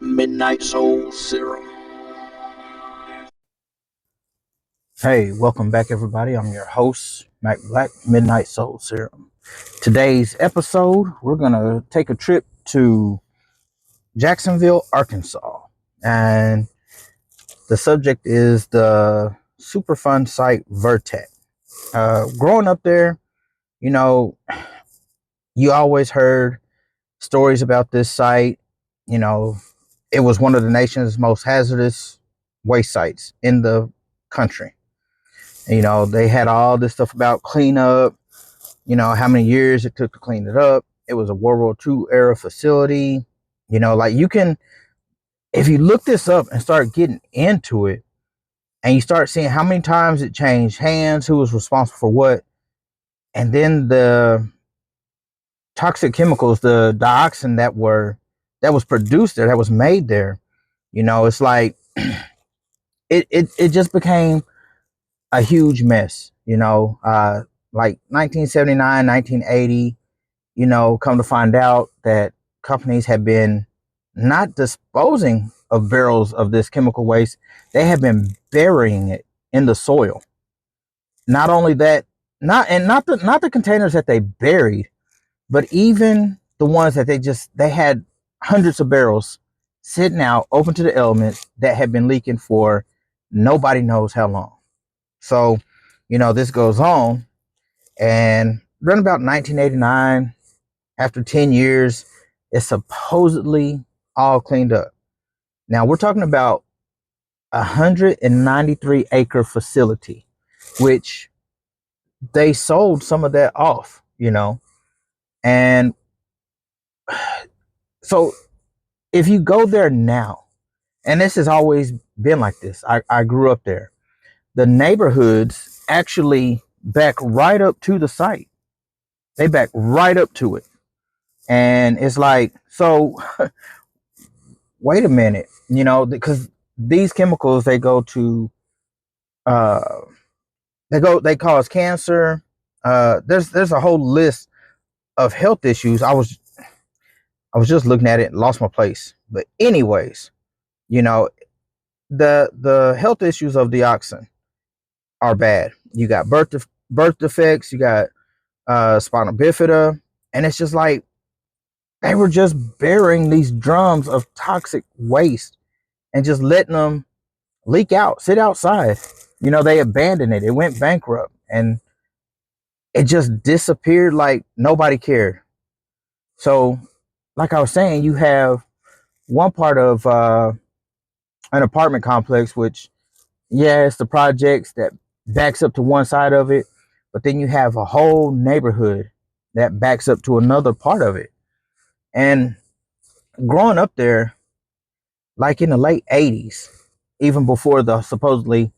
Midnight Soul Serum. Hey, welcome back, everybody. I'm your host, Mac Black, Midnight Soul Serum. Today's episode, we're going to take a trip to Jacksonville, Arkansas. And the subject is the Superfund site Vertet. Growing up there, you know, you always heard stories about this site. You know, it was one of the nation's most hazardous waste sites in the country. You know, they had all this stuff about cleanup, you know, how many years it took to clean it up. It was a World War II era facility. You know, like you can, if you look this up and start getting into it and you start seeing how many times it changed hands, who was responsible for what, and then the toxic chemicals, the dioxin that was produced there, that was made there, you know, it's like it just became a huge mess, you know, like 1979, 1980, you know, come to find out that companies have been not disposing of barrels of this chemical waste. They have been burying it in the soil. Not only that, not the containers that they buried, but even the ones that they had hundreds of barrels sitting out open to the elements that had been leaking for nobody knows how long. So, you know, this goes on, and around about 1989, after 10 years, it's supposedly all cleaned up. Now, we're talking about a 193-acre facility, which they sold some of that off, you know. And so if you go there now, and this has always been like this, I grew up there, the neighborhoods actually back right up to the site. They back right up to it. And it's like, so wait a minute, you know, because these chemicals, they go to, uh, they cause cancer. There's a whole list of health issues. I was just looking at it and lost my place. But anyways, you know, the health issues of dioxin are bad. You got birth defects, you got spinal bifida, and it's just like they were just burying these drums of toxic waste and just letting them leak out, sit outside. You know, they abandoned it. It went bankrupt and it just disappeared like nobody cared. So, like I was saying, you have one part of an apartment complex, which, yeah, it's the projects that backs up to one side of it, but then you have a whole neighborhood that backs up to another part of it. And growing up there, like in the late 80s, even before the supposedly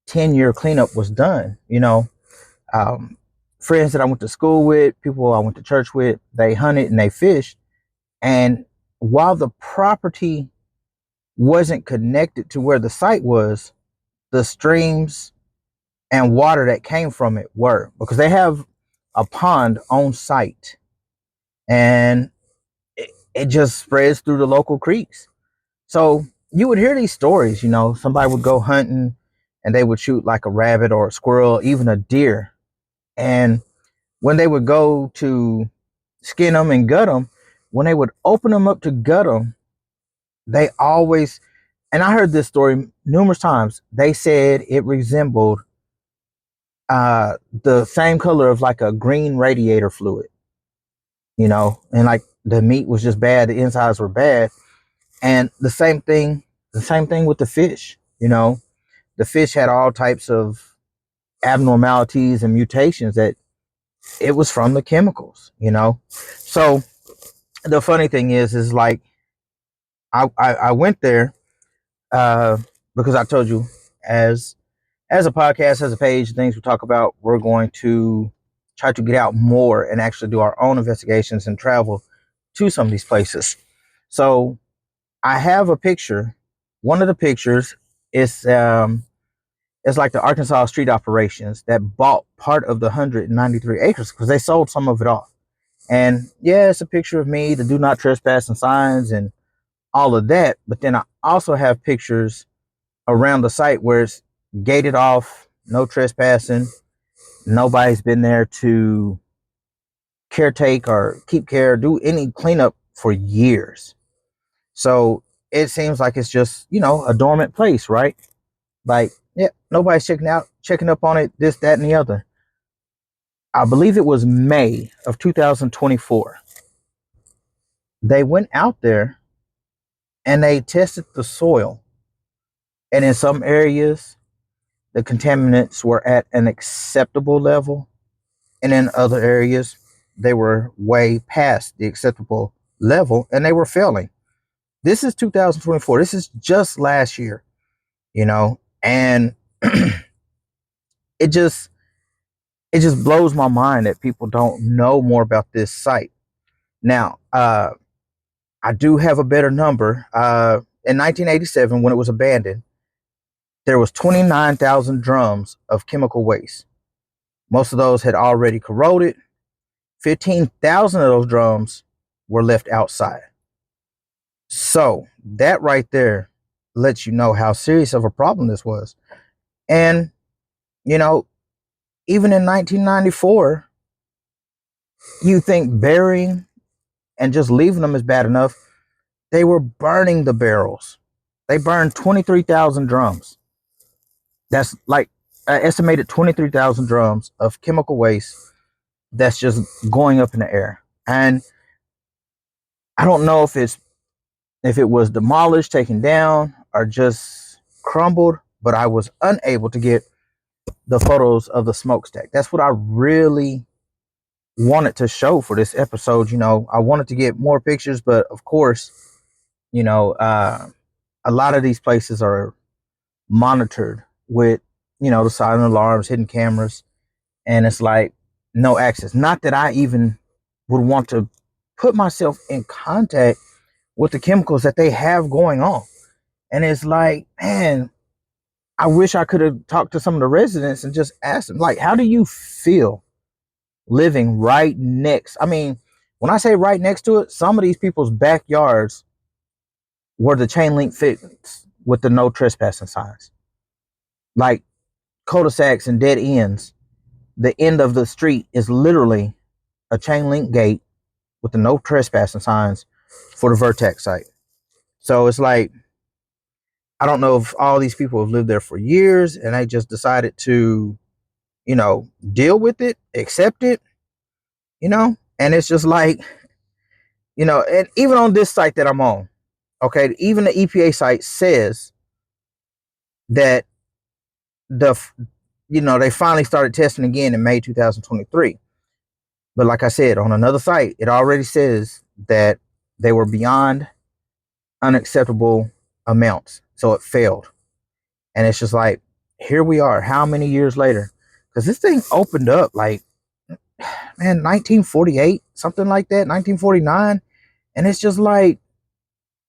10-year cleanup was done, you know, um, friends that I went to school with, people I went to church with, they hunted and they fished. And while the property wasn't connected to where the site was, the streams and water that came from it were, because they have a pond on site, and it just spreads through the local creeks. So you would hear these stories, you know, somebody would go hunting and they would shoot like a rabbit or a squirrel, even a deer. And when they would go to skin them and gut them, when they would open them up to gut them, they always, and I heard this story numerous times, they said it resembled the same color of like a green radiator fluid, you know, and like the meat was just bad, the insides were bad. And the same thing with the fish, you know, the fish had all types of abnormalities and mutations that it was from the chemicals, you know. So the funny thing is like I went there because I told you, as a podcast, as a page, things we talk about, we're going to try to get out more and actually do our own investigations and travel to some of these places. So I have a picture. One of the pictures is it's like the Arkansas street operations that bought part of the 193 acres because they sold some of it off. And yeah, it's a picture of me, the do not trespass and signs, and all of that. But then I also have pictures around the site where it's gated off, no trespassing. Nobody's been there to caretake or keep care, do any cleanup for years. So it seems like it's just, a dormant place, right? Like, yeah, nobody's checking up on it, this, that, and the other. I believe it was May of 2024. They went out there and they tested the soil. And in some areas, the contaminants were at an acceptable level. And in other areas, they were way past the acceptable level and they were failing. This is 2024. This is just last year, and it just blows my mind that people don't know more about this site. Now, I do have a better number. In 1987, when it was abandoned, there was 29,000 drums of chemical waste. Most of those had already corroded. 15,000 of those drums were left outside. So that right there lets you know how serious of a problem this was. And, even in 1994, you think burying and just leaving them is bad enough. They were burning the barrels. They burned 23,000 drums. That's like estimated 23,000 drums of chemical waste that's just going up in the air. And I don't know if it was demolished, taken down, or just crumbled, but I was unable to get the photos of the smokestack. That's what I really wanted to show for this episode. I wanted to get more pictures, but of course, a lot of these places are monitored with, the silent alarms, hidden cameras, and it's like no access. Not that I even would want to put myself in contact with the chemicals that they have going on. And it's like, man, I wish I could have talked to some of the residents and just asked them, like, how do you feel living right next? I mean, when I say right next to it, some of these people's backyards were the chain link fence with the no trespassing signs. Like cul-de-sacs and dead ends, the end of the street is literally a chain link gate with the no trespassing signs for the Vertex site. So it's like, I don't know if all these people have lived there for years and they just decided to, deal with it, accept it, and it's just like, and even on this site that I'm on, okay, even the EPA site says that they finally started testing again in May 2023. But like I said, on another site, it already says that they were beyond unacceptable amounts. So it failed. And it's just like, here we are, how many years later? Because this thing opened up like, man, 1948, something like that, 1949. And it's just like,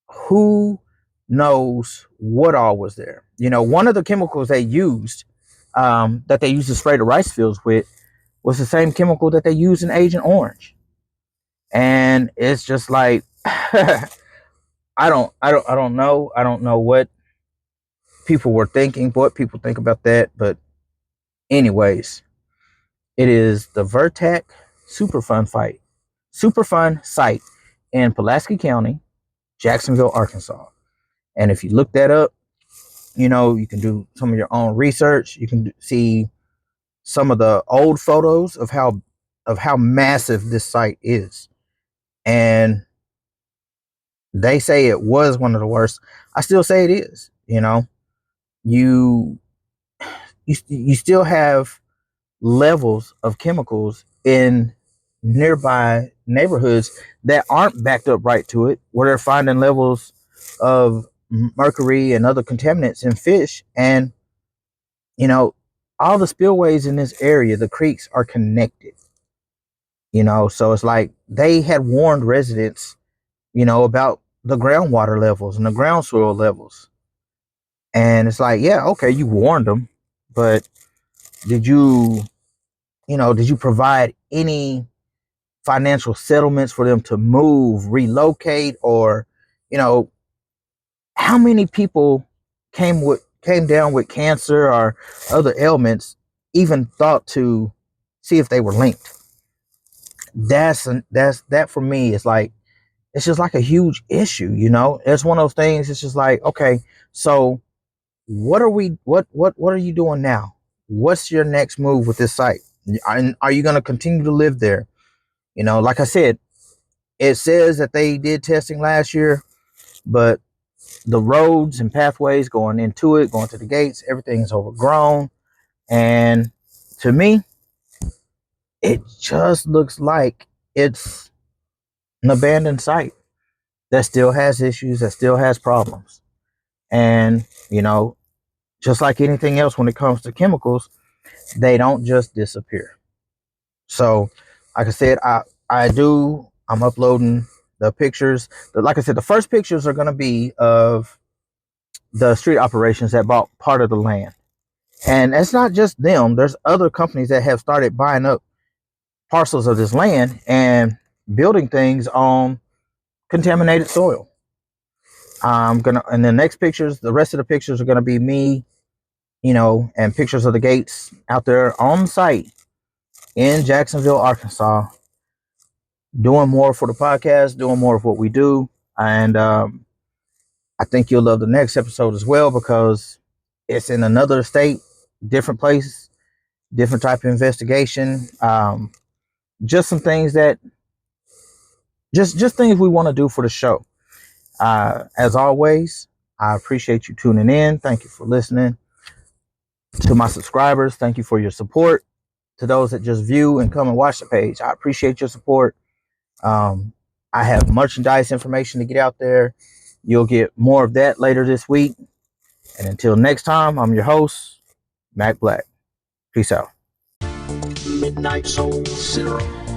who knows what all was there? One of the chemicals they used, that they used to spray the rice fields with, was the same chemical that they used in Agent Orange. And it's just like, I don't know. I don't know what people were thinking, what people think about that. But anyways, it is the Vertac Superfund site in Pulaski County, Jacksonville, Arkansas. And if you look that up, you can do some of your own research. You can see some of the old photos of how massive this site is. And they say it was one of the worst. I still say it is. You still have levels of chemicals in nearby neighborhoods that aren't backed up right to it, where they're finding levels of mercury and other contaminants in fish. And all the spillways in this area, the creeks, are connected. So it's like they had warned residents, about the groundwater levels and the ground soil levels. And it's like, yeah, okay, you warned them, but did you provide any financial settlements for them to move, relocate, or, How many people came down with cancer or other ailments, even thought to see if they were linked? That for me is like, it's just like a huge issue, you know? It's one of those things. It's just like, okay, so what are you doing now? What's your next move with this site? Are you going to continue to live there? You know, like I said, it says that they did testing last year, but the roads and pathways going into it, going to the gates, everything is overgrown. And to me, it just looks like it's an abandoned site that still has issues, that still has problems. And, you know, just like anything else when it comes to chemicals, they don't just disappear. So, like I said, I'm uploading the pictures. Like I said, the first pictures are going to be of the street operations that bought part of the land. And it's not just them. There's other companies that have started buying up parcels of this land and building things on contaminated soil. I'm gonna, and the next pictures, the rest of the pictures are gonna be me, you know, and pictures of the gates out there on site in Jacksonville, Arkansas, doing more for the podcast, doing more of what we do. And I think you'll love the next episode as well, because it's in another state, different place, different type of investigation. Just some things that just things we want to do for the show. As always, I appreciate you tuning in. Thank you for listening. To my subscribers, thank you for your support. To those that just view and come and watch the page, I appreciate your support. I have merchandise information to get out there. You'll get more of that later this week. And until next time, I'm your host, Mac Black. Peace out. Midnight Soul Serum.